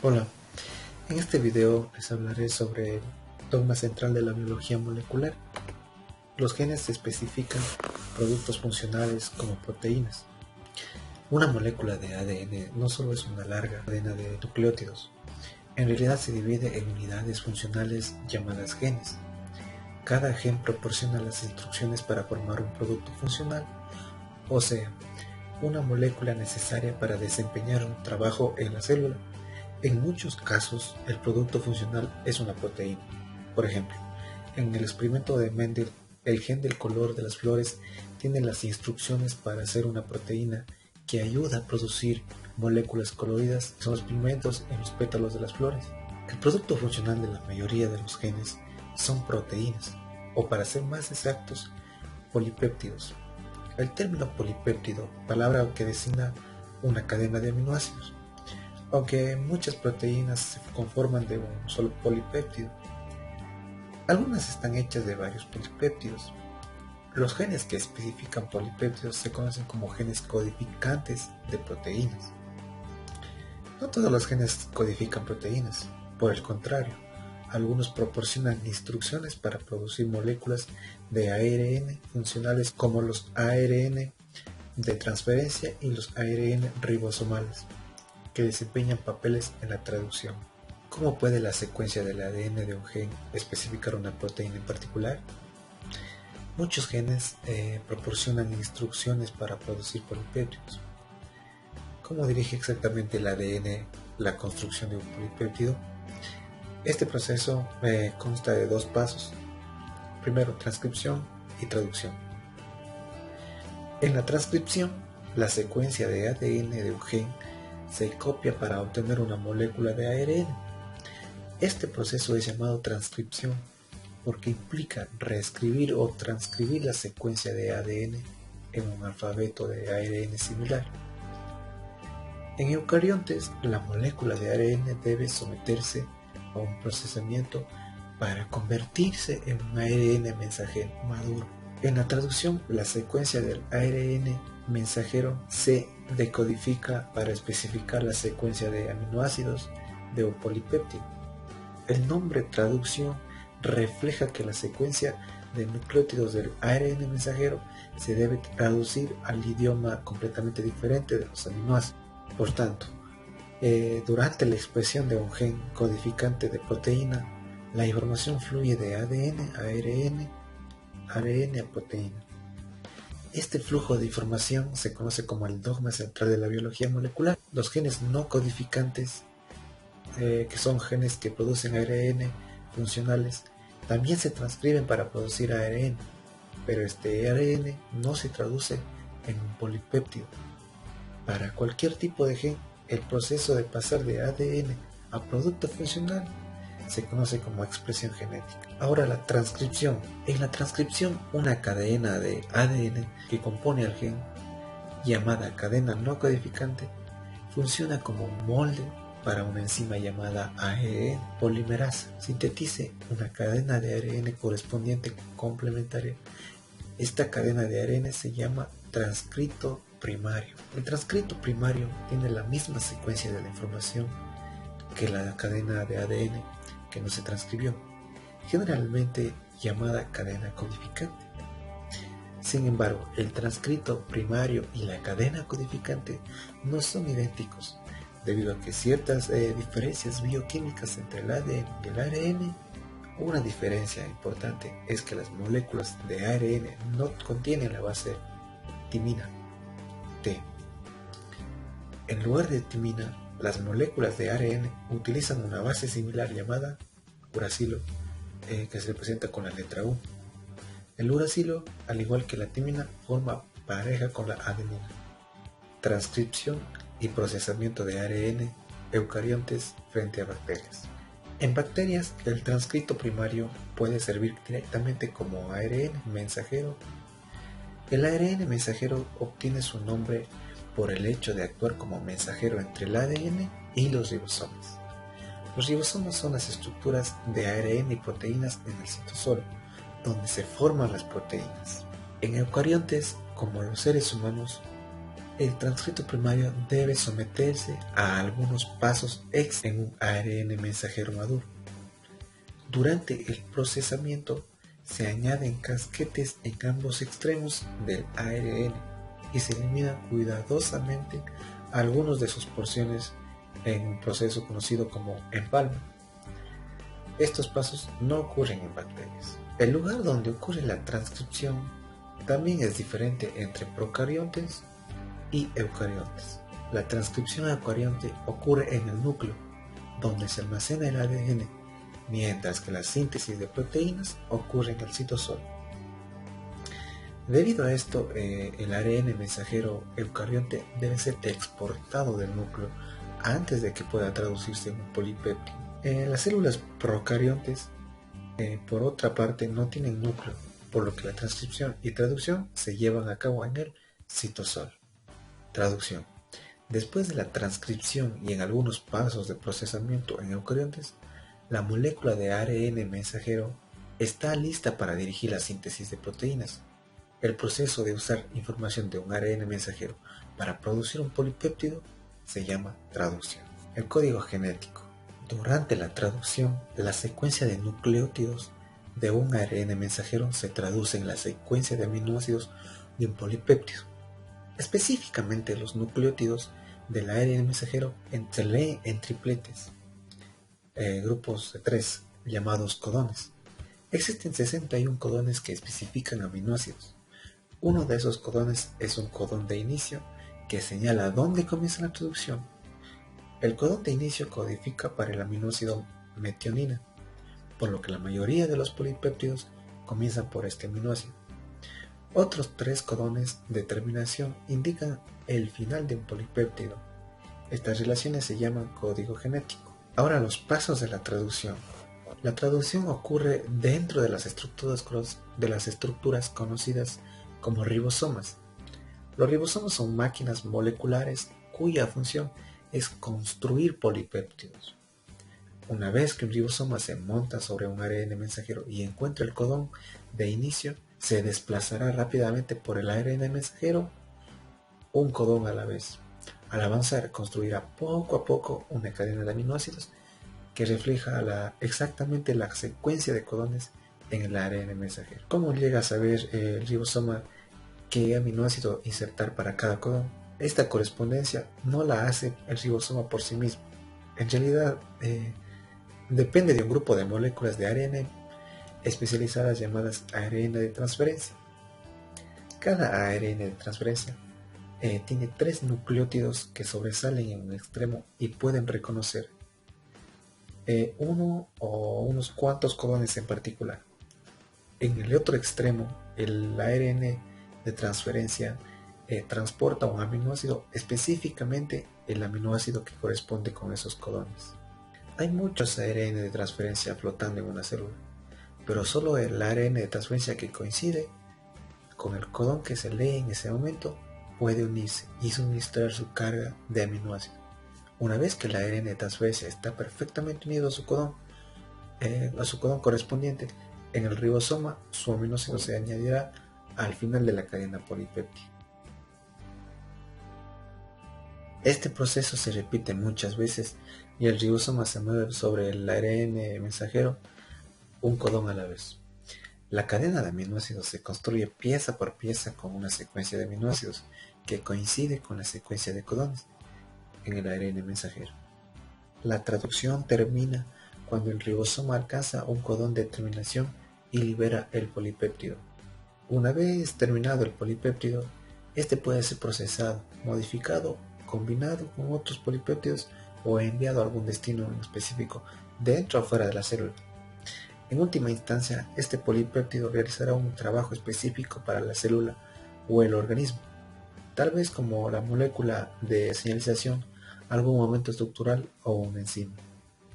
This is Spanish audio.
Hola, en este video les hablaré sobre el dogma central de la biología molecular. Los genes se especifican productos funcionales como proteínas. Una molécula de ADN no solo es una larga cadena de nucleótidos, en realidad se divide en unidades funcionales llamadas genes. Cada gen proporciona las instrucciones para formar un producto funcional, o sea, una molécula necesaria para desempeñar un trabajo en la célula. En muchos casos, el producto funcional es una proteína. Por ejemplo, en el experimento de Mendel, el gen del color de las flores tiene las instrucciones para hacer una proteína que ayuda a producir moléculas coloridas en los pigmentos en los pétalos de las flores. El producto funcional de la mayoría de los genes son proteínas, o para ser más exactos, polipéptidos. El término polipéptido, palabra que designa una cadena de aminoácidos, aunque muchas proteínas se conforman de un solo polipéptido. Algunas están hechas de varios polipéptidos. Los genes que especifican polipéptidos se conocen como genes codificantes de proteínas. No todos los genes codifican proteínas, por el contrario, algunos proporcionan instrucciones para producir moléculas de ARN funcionales como los ARN de transferencia y los ARN ribosomales, que desempeñan papeles en la traducción. ¿Cómo puede la secuencia del ADN de un gen especificar una proteína en particular? Muchos genes proporcionan instrucciones para producir polipéptidos. ¿Cómo dirige exactamente el ADN la construcción de un polipéptido? Este proceso consta de dos pasos. Primero, transcripción y traducción. En la transcripción, la secuencia de ADN de un gen se copia para obtener una molécula de ARN. Este proceso es llamado transcripción porque implica reescribir o transcribir la secuencia de ADN en un alfabeto de ARN similar. En eucariontes, la molécula de ARN debe someterse a un procesamiento para convertirse en un ARN mensajero maduro. En la traducción, la secuencia del ARN mensajero se decodifica para especificar la secuencia de aminoácidos de un polipéptido. El nombre traducción refleja que la secuencia de nucleótidos del ARN mensajero se debe traducir al idioma completamente diferente de los aminoácidos. Por tanto, durante la expresión de un gen codificante de proteína, la información fluye de ADN a ARN a proteína. Este flujo de información se conoce como el dogma central de la biología molecular. Los genes no codificantes, que son genes que producen ARN funcionales, también se transcriben para producir ARN, pero este ARN no se traduce en un polipéptido. Para cualquier tipo de gen, el proceso de pasar de ADN a producto funcional se conoce como expresión genética. Ahora la transcripción. En la transcripción, una cadena de ADN que compone al gen, llamada cadena no codificante, funciona como un molde para una enzima llamada AEN polimerasa. Sintetice una cadena de ARN correspondiente complementaria. Esta cadena de ARN se llama transcrito primario. El transcrito primario tiene la misma secuencia de la información que la cadena de ADN que no se transcribió, generalmente llamada cadena codificante. Sin embargo, el transcrito primario y la cadena codificante no son idénticos, debido a que ciertas diferencias bioquímicas entre el ADN y el ARN. Una diferencia importante es que las moléculas de ARN no contienen la base timina, T. En lugar de timina, las moléculas de ARN utilizan una base similar llamada uracilo, que se representa con la letra U. El uracilo, al igual que la timina, forma pareja con la adenina. Transcripción y procesamiento de ARN eucariontes frente a bacterias. En bacterias, el transcrito primario puede servir directamente como ARN mensajero. El ARN mensajero obtiene su nombre por el hecho de actuar como mensajero entre el ADN y los ribosomas. Los ribosomas son las estructuras de ARN y proteínas en el citosol, donde se forman las proteínas. En eucariontes, como los seres humanos, El transcrito primario debe someterse a algunos pasos extra en un ARN mensajero maduro. Durante el procesamiento se añaden casquetes en ambos extremos del ARN y se eliminan cuidadosamente algunos de sus porciones en un proceso conocido como empalme. Estos pasos no ocurren en bacterias. El lugar donde ocurre la transcripción también es diferente entre procariontes y eucariontes. La transcripción eucarionte ocurre en el núcleo, donde se almacena el ADN, mientras que la síntesis de proteínas ocurre en el citosol. Debido a esto, el ARN mensajero eucarionte debe ser exportado del núcleo antes de que pueda traducirse en un polipéptido. Las células procariontes, por otra parte, no tienen núcleo, por lo que la transcripción y traducción se llevan a cabo en el citosol. Traducción. Después de la transcripción y en algunos pasos de procesamiento en eucariontes, la molécula de ARN mensajero está lista para dirigir la síntesis de proteínas. El proceso de usar información de un ARN mensajero para producir un polipéptido se llama traducción. El código genético. Durante la traducción, la secuencia de nucleótidos de un ARN mensajero se traduce en la secuencia de aminoácidos de un polipéptido. Específicamente, los nucleótidos del ARN mensajero se leen en tripletes, grupos de 3, llamados codones. Existen 61 codones que especifican aminoácidos. Uno de esos codones es un codón de inicio que señala dónde comienza la traducción. El codón de inicio codifica para el aminoácido metionina, por lo que la mayoría de los polipéptidos comienzan por este aminoácido. Otros 3 codones de terminación indican el final de un polipéptido. Estas relaciones se llaman código genético. Ahora los pasos de la traducción. La traducción ocurre dentro de las estructuras conocidas como ribosomas. Los ribosomas son máquinas moleculares cuya función es construir polipéptidos. Una vez que un ribosoma se monta sobre un ARN mensajero y encuentra el codón de inicio, se desplazará rápidamente por el ARN mensajero un codón a la vez. Al avanzar, construirá poco a poco una cadena de aminoácidos que refleja exactamente la secuencia de codones en el ARN mensajero. ¿Cómo llega a saber el ribosoma qué aminoácido insertar para cada codón? Esta correspondencia no la hace el ribosoma por sí mismo. En realidad, depende de un grupo de moléculas de ARN especializadas llamadas ARN de transferencia. Cada ARN de transferencia tiene 3 nucleótidos que sobresalen en un extremo y pueden reconocer uno o unos cuantos codones en particular. En el otro extremo, el ARN de transferencia transporta un aminoácido, específicamente el aminoácido que corresponde con esos codones. Hay muchos ARN de transferencia flotando en una célula, pero solo el ARN de transferencia que coincide con el codón que se lee en ese momento puede unirse y suministrar su carga de aminoácido. Una vez que el ARN de transferencia está perfectamente unido a su codón correspondiente, en el ribosoma su aminoácido se añadirá al final de la cadena polipéptida. Este proceso se repite muchas veces y el ribosoma se mueve sobre el ARN mensajero un codón a la vez. La cadena de aminoácidos se construye pieza por pieza con una secuencia de aminoácidos que coincide con la secuencia de codones en el ARN mensajero. La traducción termina cuando el ribosoma alcanza un codón de terminación y libera el polipéptido. Una vez terminado el polipéptido, este puede ser procesado, modificado, combinado con otros polipéptidos o enviado a algún destino en específico dentro o fuera de la célula. En última instancia, este polipéptido realizará un trabajo específico para la célula o el organismo, tal vez como la molécula de señalización, algún momento estructural o una enzima.